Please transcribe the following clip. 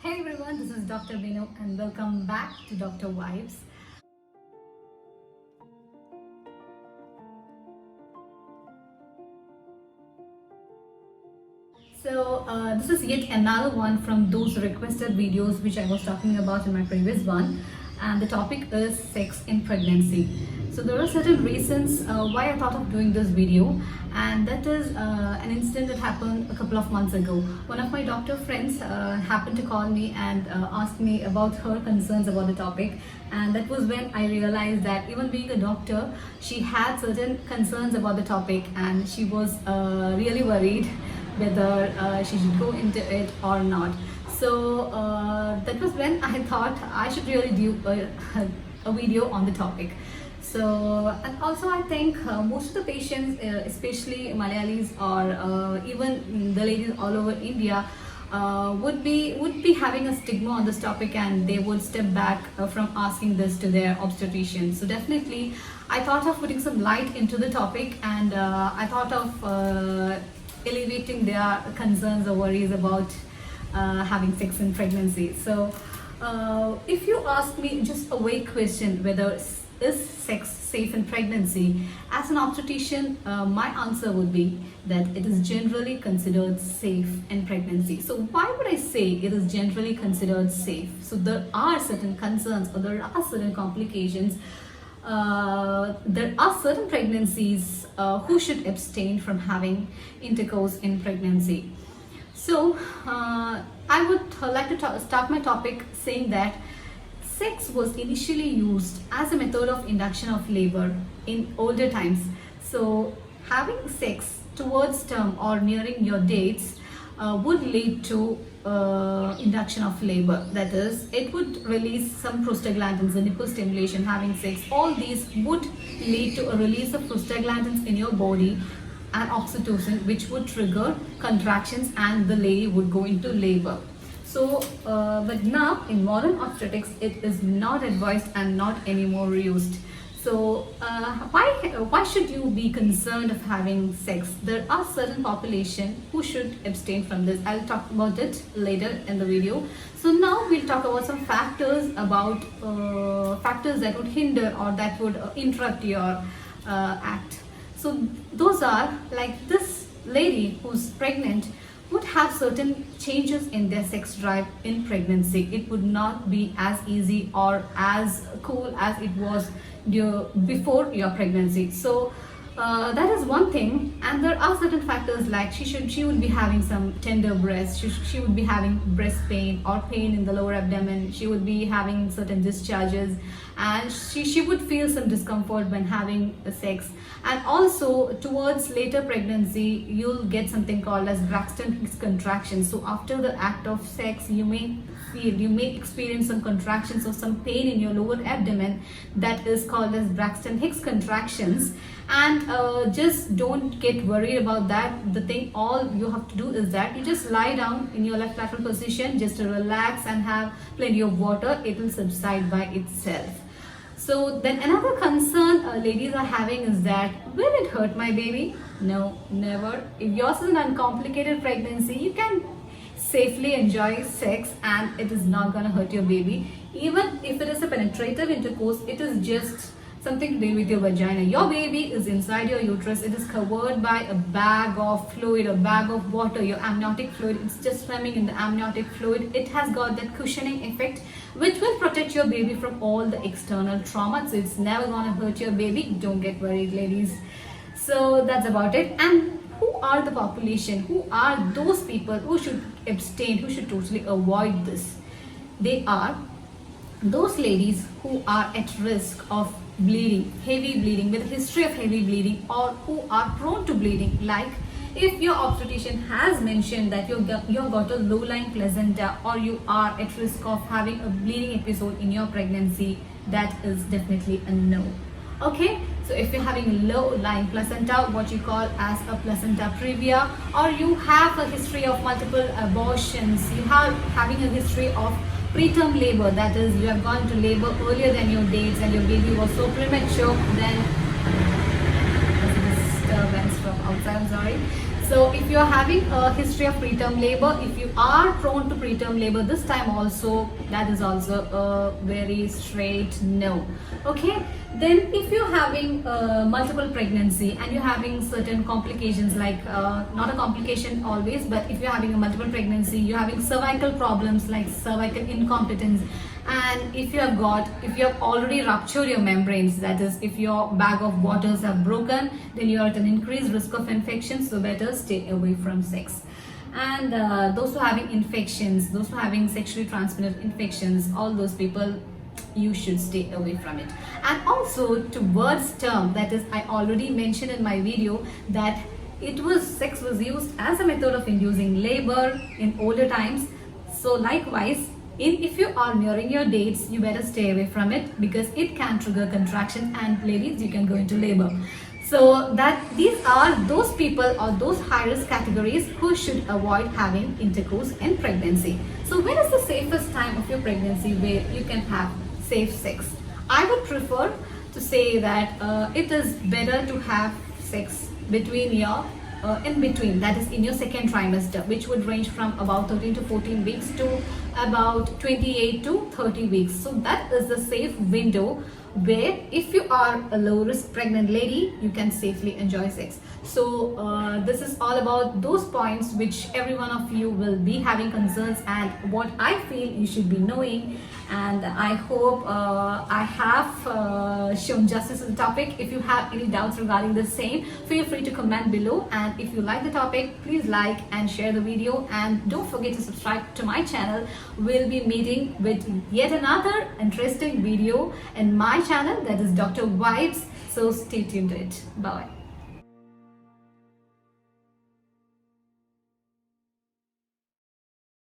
Hey everyone, this is Dr. Binu and welcome back to Dr. Vibes. This is yet another one from those requested videos which I was talking about in my previous one, and the topic is sex in pregnancy. So there are certain reasons why I thought of doing this video, and that is an incident that happened a couple of months ago. One of my doctor friends happened to call me and ask me about her concerns about the topic, and that was when I realized that even being a doctor, she had certain concerns about the topic, and she was really worried whether she should go into it or not. So that was when I thought I should really do a video on the topic. So, and also I think most of the patients, especially Malayalis or even the ladies all over India, would be having a stigma on this topic, and they would step back from asking this to their obstetrician. So definitely, I thought of putting some light into the topic, and I thought of alleviating their concerns or worries about having sex in pregnancy. So if you ask me just a vague question, whether is sex safe in pregnancy, as an obstetrician, my answer would be that it is generally considered safe in pregnancy. So why would I say it is generally considered safe? So there are certain concerns or there are certain complications. There are certain pregnancies who should abstain from having intercourse in pregnancy. So I would like to start my topic saying that sex was initially used as a method of induction of labor in older times. So having sex towards term or nearing your dates would lead to induction of labor. That is, it would release some prostaglandins, the nipple stimulation, having sex. All these would lead to a release of prostaglandins in your body and oxytocin, which would trigger contractions and the lady would go into labor. So, but now in modern obstetrics, it is not advised and not anymore used. So, why should you be concerned of having sex? There are certain population who should abstain from this. I'll talk about it later in the video. So now we'll talk about some factors about factors that would hinder or that would interrupt your act. So those are like this lady who's pregnant would have certain changes in their sex drive in pregnancy. It would not be as easy or as cool as it was before your pregnancy. So that is one thing, and there are certain factors like she would be having some tender breasts, she would be having breast pain or pain in the lower abdomen, she would be having certain discharges, and she would feel some discomfort when having sex. And also towards later pregnancy, you'll get something called as Braxton Hicks contractions. So after the act of sex, you may experience some contractions or some pain in your lower abdomen, that is called as Braxton Hicks contractions. And just don't get worried about that. The thing all you have to do is that you just lie down in your left lateral position, just to relax and have plenty of water. It will subside by itself. So then another concern ladies are having is that, will it hurt my baby? No, never. If yours is an uncomplicated pregnancy, you can safely enjoy sex and it is not going to hurt your baby. Even if it is a penetrative intercourse, it is just something to do with your vagina. Your baby is inside your uterus. It is covered by a bag of fluid, a bag of water, your amniotic fluid. It's just swimming in the amniotic fluid. It has got that cushioning effect which will protect your baby from all the external trauma. So it's never gonna hurt your baby. Don't get worried, ladies. So that's about it. And who are the population? Who are those people who should abstain, who should totally avoid this? They are those ladies who are at risk of bleeding, heavy bleeding, with a history of heavy bleeding, or who are prone to bleeding. Like if your obstetrician has mentioned that you've got a low-lying placenta, or you are at risk of having a bleeding episode in your pregnancy, that is definitely a no. Okay, so if you're having a low-lying placenta, what you call as a placenta previa, or you have a history of multiple abortions, you are having a history of preterm labor, that is, you have gone to labor earlier than your dates and your baby was so premature, then there's a disturbance from outside, I'm sorry. So if you are having a history of preterm labor, if you are prone to preterm labor this time also, that is also a very straight no. Okay, then if you're having multiple pregnancy and you're having certain complications, like not a complication always, but if you're having a multiple pregnancy, you're having cervical problems like cervical incompetence, and if you have already ruptured your membranes, that is if your bag of waters have broken, then you are at an increased risk of infection, so better stay away from sex. And those who are having infections, those who are having sexually transmitted infections, all those people, you should stay away from it. And also towards term, that is, I already mentioned in my video that sex was used as a method of inducing labor in older times. So likewise, if you are nearing your dates, you better stay away from it, because it can trigger contraction, and ladies, you can go into labor. So that these are those people or those high risk categories who should avoid having intercourse in pregnancy. So when is the safest time of your pregnancy where you can have safe sex? I would prefer to say that it is better to have sex between your in between, that is in your second trimester, which would range from about 13 to 14 weeks to about 28 to 30 weeks. So that is the safe window where if you are a low risk pregnant lady, you can safely enjoy sex. So this is all about those points which every one of you will be having concerns, and what I feel you should be knowing. And I hope I have shown justice to the topic. If you have any doubts regarding the same, feel free to comment below, and if you like the topic, please like and share the video, and don't forget to subscribe to my channel. We'll be meeting with yet another interesting video in my channel, that is Dr. Vibes. So stay tuned to it. Bye.